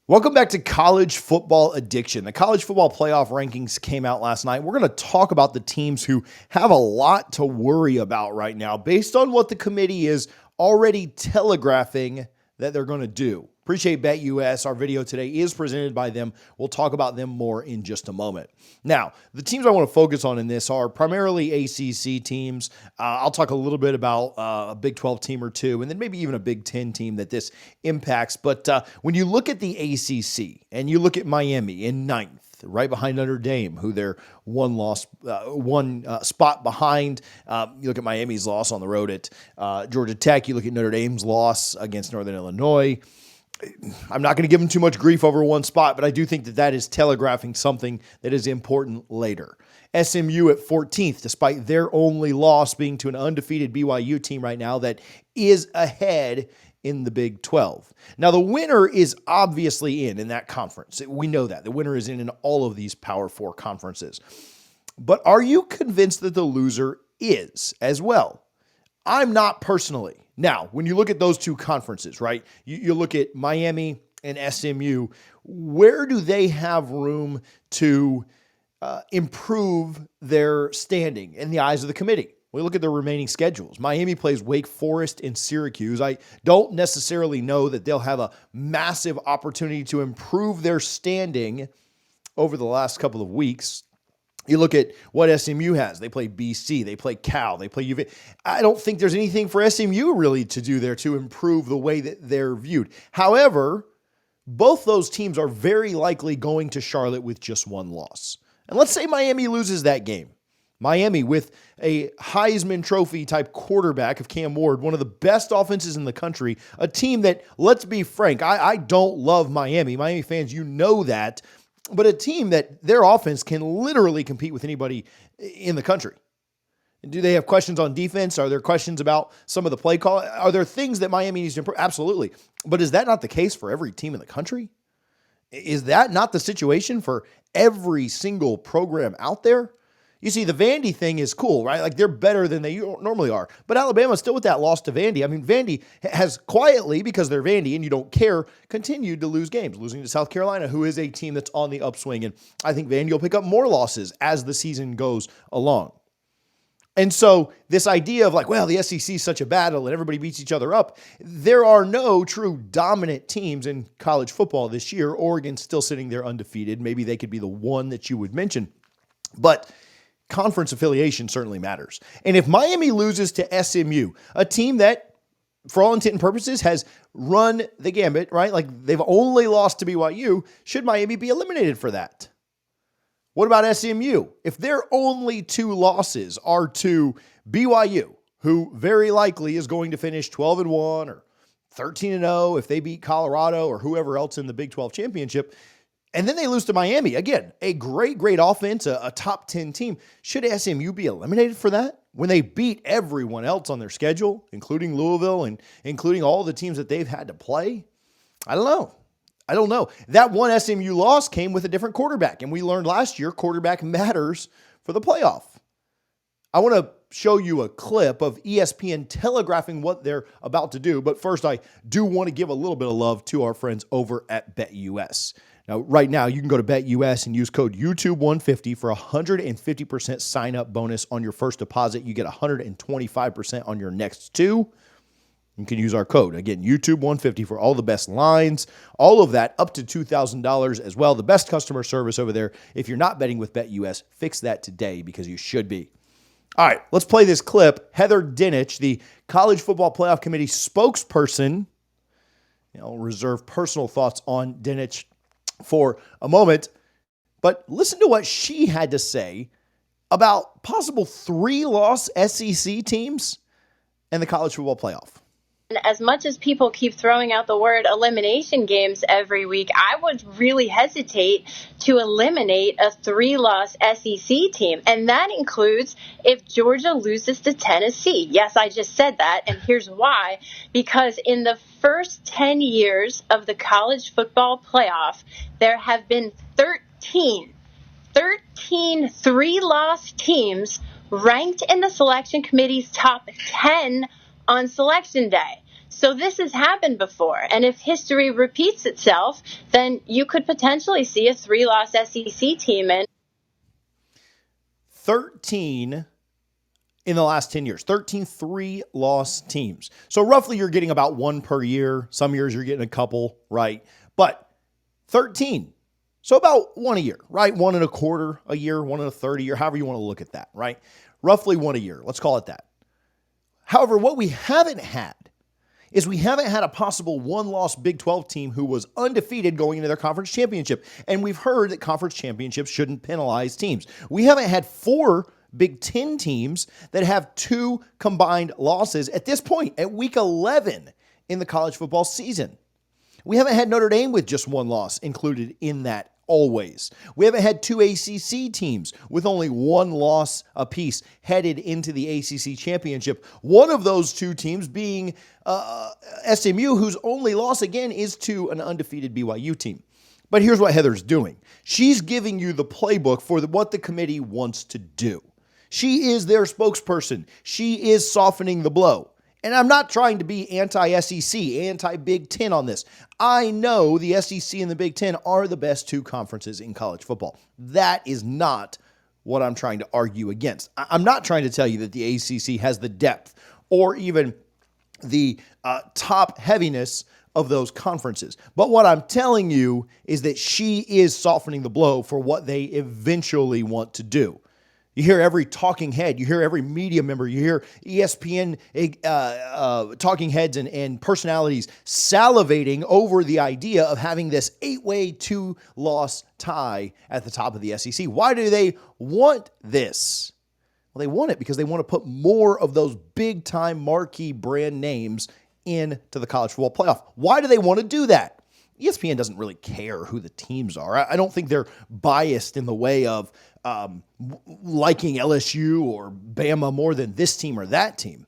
Welcome back to College Football Addiction. The college football playoff rankings came out last night. We're going to talk about the teams who have a lot to worry about right now based on what the committee is already telegraphing that they're going to do. Appreciate BetUS. Our video today is presented by them. We'll talk about them more in just a moment. Now, the teams I want to focus on in this are primarily ACC teams. I'll talk a little bit about a Big 12 team or two, and then maybe even a Big 10 team that this impacts. But when you look at the ACC and you look at Miami in ninth, right behind Notre Dame, who they're one spot behind. You look at Miami's loss on the road at Georgia Tech. You look at Notre Dame's loss against Northern Illinois. I'm not going to give them too much grief over one spot, but I do think that is telegraphing something that is important later. SMU at 14th, despite their only loss being to an undefeated BYU team right now that is ahead in the Big 12. Now, the winner is obviously in that conference. We know that. The winner is in all of these Power Four conferences. But are you convinced that the loser is as well? I'm not personally. Now, when you look at those two conferences, right, you look at Miami and SMU, where do they have room to improve their standing in the eyes of the committee? We look at their remaining schedules. Miami plays Wake Forest and Syracuse. I don't necessarily know that they'll have a massive opportunity to improve their standing over the last couple of weeks. You look at what SMU has. They play BC, they play Cal, they play UV. I don't think there's anything for SMU really to do there to improve the way that they're viewed. However, both those teams are very likely going to Charlotte with just one loss. And let's say Miami loses that game. Miami with a Heisman Trophy type quarterback of Cam Ward, one of the best offenses in the country, a team that, let's be frank, I don't love Miami. Miami fans, you know that. But a team that their offense can literally compete with anybody in the country. Do they have questions on defense? Are there questions about some of the play call? Are there things that Miami needs to improve? Absolutely. But is that not the case for every team in the country? Is that not the situation for every single program out there? You see, the Vandy thing is cool, right? Like, they're better than they normally are. But Alabama's still with that loss to Vandy. I mean, Vandy has quietly, because they're Vandy and you don't care, continued to lose games, losing to South Carolina, who is a team that's on the upswing. And I think Vandy will pick up more losses as the season goes along. And so this idea of like, well, the SEC is such a battle and everybody beats each other up. There are no true dominant teams in college football this year. Oregon's still sitting there undefeated. Maybe they could be the one that you would mention. But conference affiliation certainly matters. And if Miami loses to SMU, a team that, for all intent and purposes, has run the gambit, right? Like, they've only lost to BYU, should Miami be eliminated for that? What about SMU? If their only two losses are to BYU, who very likely is going to finish 12-1 or 13-0 if they beat Colorado or whoever else in the Big 12 championship, and then they lose to Miami. Again, a great offense, a top 10 team. Should SMU be eliminated for that when they beat everyone else on their schedule, including Louisville and including all the teams that they've had to play? I don't know. That one SMU loss came with a different quarterback, and we learned last year quarterback matters for the playoff. I want to show you a clip of ESPN telegraphing what they're about to do, but first I do want to give a little bit of love to our friends over at BetUS. Now, right now, you can go to BetUS and use code YouTube150 for a 150% sign-up bonus on your first deposit. You get 125% on your next two. You can use our code. Again, YouTube150 for all the best lines, all of that, up to $2,000 as well. The best customer service over there. If you're not betting with BetUS, fix that today because you should be. All right, let's play this clip. Heather Dinich, the College Football Playoff Committee spokesperson, I'll reserve personal thoughts on Dinich for a moment, but listen to what she had to say about possible 3-loss SEC teams and the college football playoff. As much as people keep throwing out the word elimination games every week, I would really hesitate to eliminate a 3-loss SEC team. And that includes if Georgia loses to Tennessee. Yes, I just said that. And here's why. Because in the first 10 years of the college football playoff, there have been 13 3-loss teams ranked in the selection committee's top 10 on selection day. So this has happened before. And if history repeats itself, then you could potentially see a 3-loss SEC team. And 13 in the last 10 years, 13 3-loss teams. So roughly you're getting about one per year. Some years you're getting a couple, right? But 13. So about one a year, right? 1 1/4 a year, 1 1/3 a year, however you want to look at that, right? Roughly one a year. Let's call it that. However, what we haven't had is we haven't had a possible 1-loss Big 12 team who was undefeated going into their conference championship. And we've heard that conference championships shouldn't penalize teams. We haven't had 4 Big 10 teams that have 2 combined losses at this point, at week 11 in the college football season. We haven't had Notre Dame with just 1 loss included in that always. We haven't had 2 ACC teams with only 1 loss apiece headed into the ACC championship. One of those 2 teams being SMU, whose only loss again is to an undefeated BYU team. But here's what Heather's doing. She's giving you the playbook for what the committee wants to do. She is their spokesperson. She is softening the blow. And I'm not trying to be anti-SEC, anti-Big Ten on this. I know the SEC and the Big Ten are the best 2 conferences in college football. That is not what I'm trying to argue against. I'm not trying to tell you that the ACC has the depth or even the top heaviness of those conferences. But what I'm telling you is that she is softening the blow for what they eventually want to do. You hear every talking head, you hear every media member, you hear ESPN talking heads and personalities salivating over the idea of having this 8-way 2-loss tie at the top of the SEC. Why do they want this? Well, they want it because they want to put more of those big-time marquee brand names into the college football playoff. Why do they want to do that? ESPN doesn't really care who the teams are. I don't think they're biased in the way of liking LSU or Bama more than this team or that team.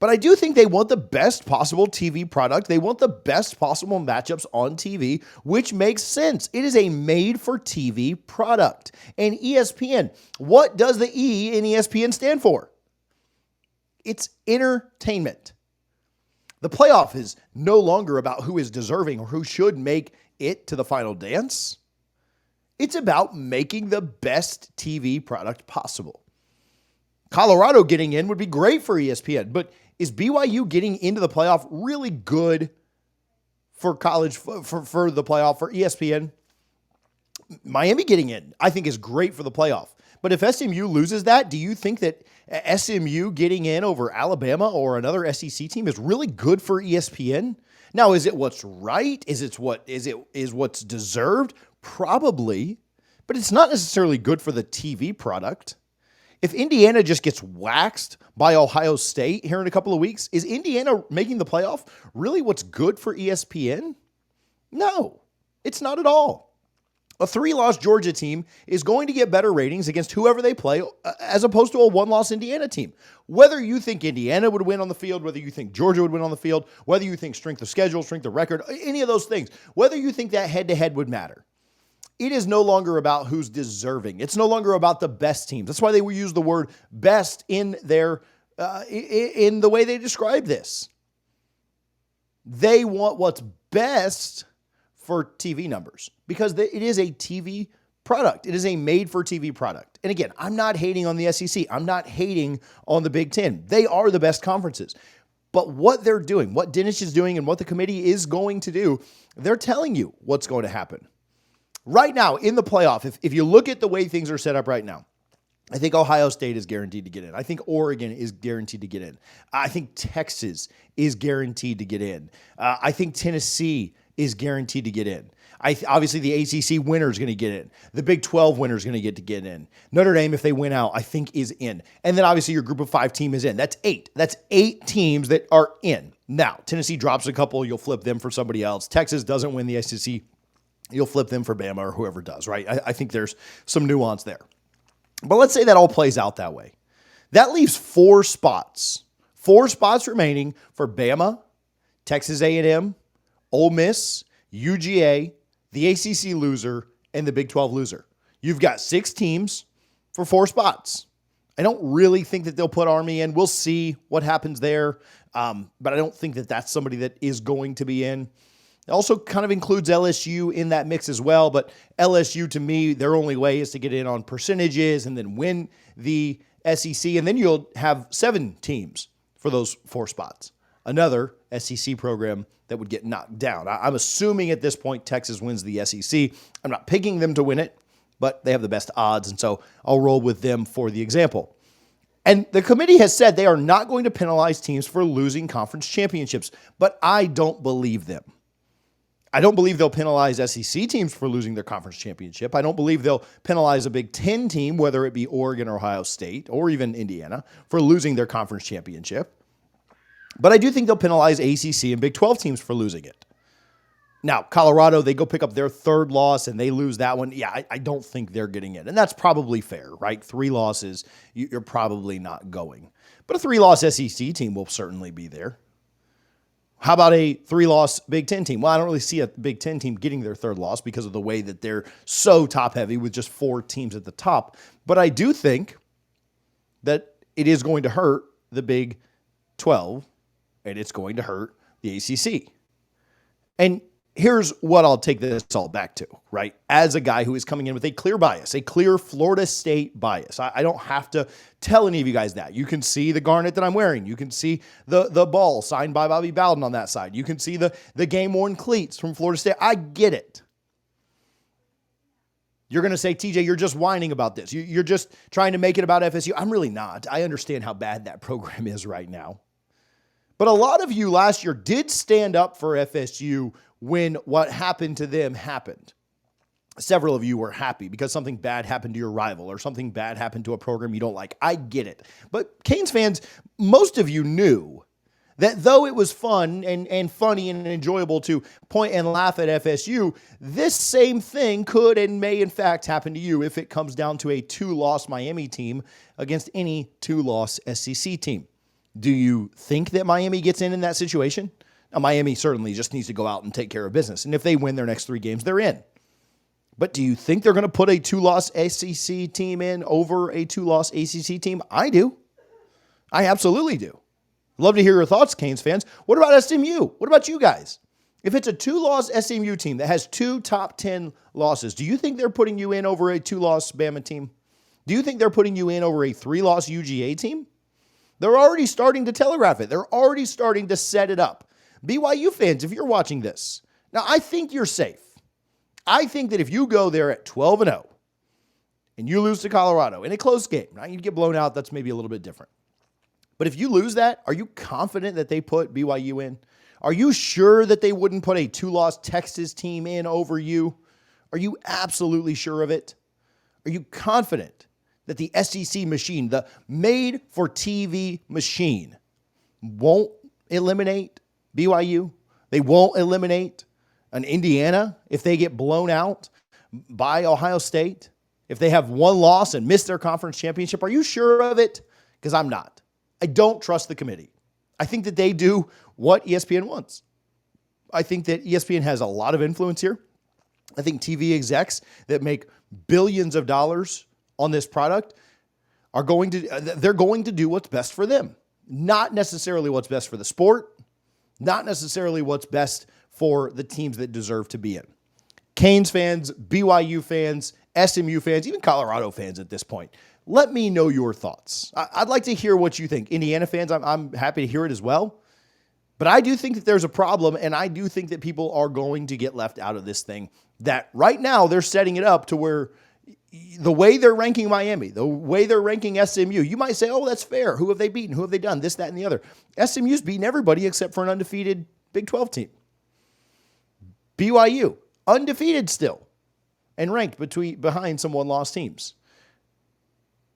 But I do think they want the best possible TV product. They want the best possible matchups on TV, which makes sense. It is a made-for-TV product. And ESPN, what does the E in ESPN stand for? It's entertainment. The playoff is no longer about who is deserving or who should make it to the final dance. It's about making the best TV product possible. Colorado getting in would be great for ESPN, but is BYU getting into the playoff really good for college, for the playoff, for ESPN? Miami getting in, I think, is great for the playoff. But if SMU loses that, do you think that SMU getting in over Alabama or another SEC team is really good for ESPN? Now, is it what's right? Is what's deserved? Probably, but it's not necessarily good for the TV product. If Indiana just gets waxed by Ohio State here in a couple of weeks, is Indiana making the playoff really what's good for ESPN? No, it's not at all. A 3-loss Georgia team is going to get better ratings against whoever they play as opposed to a 1-loss Indiana team. Whether you think Indiana would win on the field, whether you think Georgia would win on the field, whether you think strength of schedule, strength of record, any of those things, whether you think that head-to-head would matter. It is no longer about who's deserving. It's no longer about the best teams. That's why they will use the word best in their in the way they describe this. They want what's best for TV numbers because it is a TV product. It is a made-for-TV product. And again, I'm not hating on the SEC. I'm not hating on the Big Ten. They are the best conferences. But what they're doing, what Dennis is doing, and what the committee is going to do, they're telling you what's going to happen. Right now, in the playoff, if you look at the way things are set up right now, I think Ohio State is guaranteed to get in. I think Oregon is guaranteed to get in. I think Texas is guaranteed to get in. I think Tennessee is guaranteed to get in. Obviously, the ACC winner is going to get in. The Big 12 winner is going to get in. Notre Dame, if they win out, I think is in. And then obviously your group of 5 team is in. That's 8. That's 8 teams that are in. Now, Tennessee drops a couple. You'll flip them for somebody else. Texas doesn't win the SEC. You'll flip them for Bama or whoever does, right? I think there's some nuance there. But let's say that all plays out that way. That leaves 4 spots. 4 spots remaining for Bama, Texas A&M, Ole Miss, UGA, the ACC loser, and the Big 12 loser. You've got 6 teams for 4 spots. I don't really think that they'll put Army in. We'll see what happens there. But I don't think that that's somebody that is going to be in. It also kind of includes LSU in that mix as well. But LSU, to me, their only way is to get in on percentages and then win the SEC. And then you'll have 7 teams for those 4 spots. Another SEC program that would get knocked down. I'm assuming at this point Texas wins the SEC. I'm not picking them to win it, but they have the best odds, and so I'll roll with them for the example. And the committee has said they are not going to penalize teams for losing conference championships, but I don't believe them. I don't believe they'll penalize SEC teams for losing their conference championship. I don't believe they'll penalize a Big Ten team, whether it be Oregon or Ohio State or even Indiana, for losing their conference championship. But I do think they'll penalize ACC and Big 12 teams for losing it. Now, Colorado, they go pick up their 3rd loss and they lose that one. Yeah, I don't think they're getting in. And that's probably fair, right? 3 losses, you're probably not going. But a 3-loss SEC team will certainly be there. How about a 3-loss Big Ten team? Well, I don't really see a Big Ten team getting their 3rd loss because of the way that they're so top-heavy with just 4 teams at the top. But I do think that it is going to hurt the Big 12, and it's going to hurt the ACC. And here's what I'll take this all back to, right? As a guy who is coming in with a clear bias, a clear Florida State bias. I don't have to tell any of you guys that. You can see the garnet that I'm wearing. You can see the ball signed by Bobby Bowden on that side. You can see the game-worn cleats from Florida State. I get it. You're going to say, TJ, you're just whining about this. You're just trying to make it about FSU. I'm really not. I understand how bad that program is right now. But a lot of you last year did stand up for FSU when what happened to them happened. Several of you were happy because something bad happened to your rival or something bad happened to a program you don't like. I get it. But Canes fans, most of you knew that though it was fun and funny and enjoyable to point and laugh at FSU, this same thing could and may in fact happen to you if it comes down to a 2-loss Miami team against any 2-loss SEC team. Do you think that Miami gets in that situation? Now, Miami certainly just needs to go out and take care of business. And if they win their next 3 games, they're in. But do you think they're going to put a 2-loss SEC team in over a 2-loss ACC team? I do. I absolutely do. Love to hear your thoughts, Canes fans. What about SMU? What about you guys? If it's a 2-loss SMU team that has 2 top 10 losses, do you think they're putting you in over a 2-loss Bama team? Do you think they're putting you in over a 3-loss UGA team? They're already starting to telegraph it. They're already starting to set it up. BYU fans, if you're watching this, now I think you're safe. I think that if you go there at 12-0 and you lose to Colorado in a close game, now you get blown out, that's maybe a little bit different. But if you lose that, are you confident that they put BYU in? Are you sure that they wouldn't put a 2-loss Texas team in over you? Are you absolutely sure of it? Are you confident that the SEC machine, the made-for-TV machine, won't eliminate BYU? They won't eliminate an Indiana if they get blown out by Ohio State? If they have 1 loss and miss their conference championship? Are you sure of it? Because I'm not. I don't trust the committee. I think that they do what ESPN wants. I think that ESPN has a lot of influence here. I think TV execs that make billions of dollars on this product they're going to do what's best for them. Not necessarily what's best for the sport, not necessarily what's best for the teams that deserve to be in. Canes fans, BYU fans, SMU fans, even Colorado fans at this point, let me know your thoughts. I'd like to hear what you think. Indiana fans, I'm happy to hear it as well. But I do think that there's a problem, and I do think that people are going to get left out of this thing. That right now they're setting it up to where the way they're ranking Miami, the way they're ranking SMU, you might say, oh, that's fair. Who have they beaten? Who have they done? This, that, and the other. SMU's beaten everybody except for an undefeated Big 12 team. BYU, undefeated still, and ranked behind some 1-loss teams.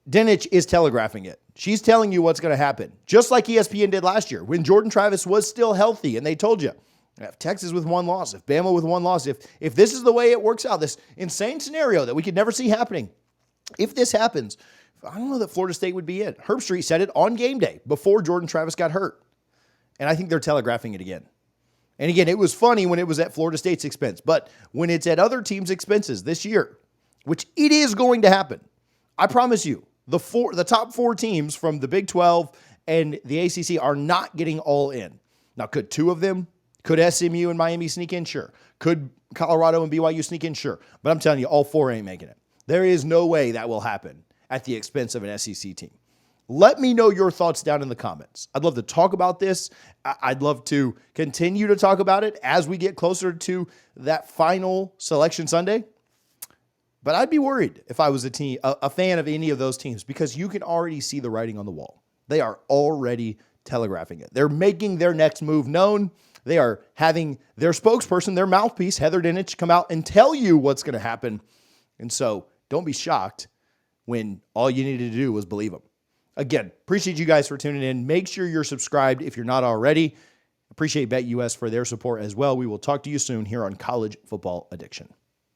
Dinich is telegraphing it. She's telling you what's going to happen, just like ESPN did last year when Jordan Travis was still healthy, and they told you, if Texas with 1 loss, if Bama with 1 loss, if this is the way it works out, this insane scenario that we could never see happening, if this happens, I don't know that Florida State would be in. Herb Street said it on game day before Jordan Travis got hurt, and I think they're telegraphing it again. And again, it was funny when it was at Florida State's expense, but when it's at other teams' expenses this year, which it is going to happen, I promise you, The top four teams from the Big 12 and the ACC are not getting all in. Now, could two of them? Could SMU and Miami sneak in? Sure. Could Colorado and BYU sneak in? Sure. But I'm telling you, all four ain't making it. There is no way that will happen at the expense of an SEC team. Let me know your thoughts down in the comments. I'd love to talk about this. I'd love to continue to talk about it as we get closer to that final selection Sunday. But I'd be worried if I was a fan of any of those teams, because you can already see the writing on the wall. They are already telegraphing it. They're making their next move known. They are having their spokesperson, their mouthpiece, Heather Dinich, come out and tell you what's going to happen. And so don't be shocked when all you needed to do was believe them. Again, appreciate you guys for tuning in. Make sure you're subscribed if you're not already. Appreciate BetUS for their support as well. We will talk to you soon here on College Football Addiction.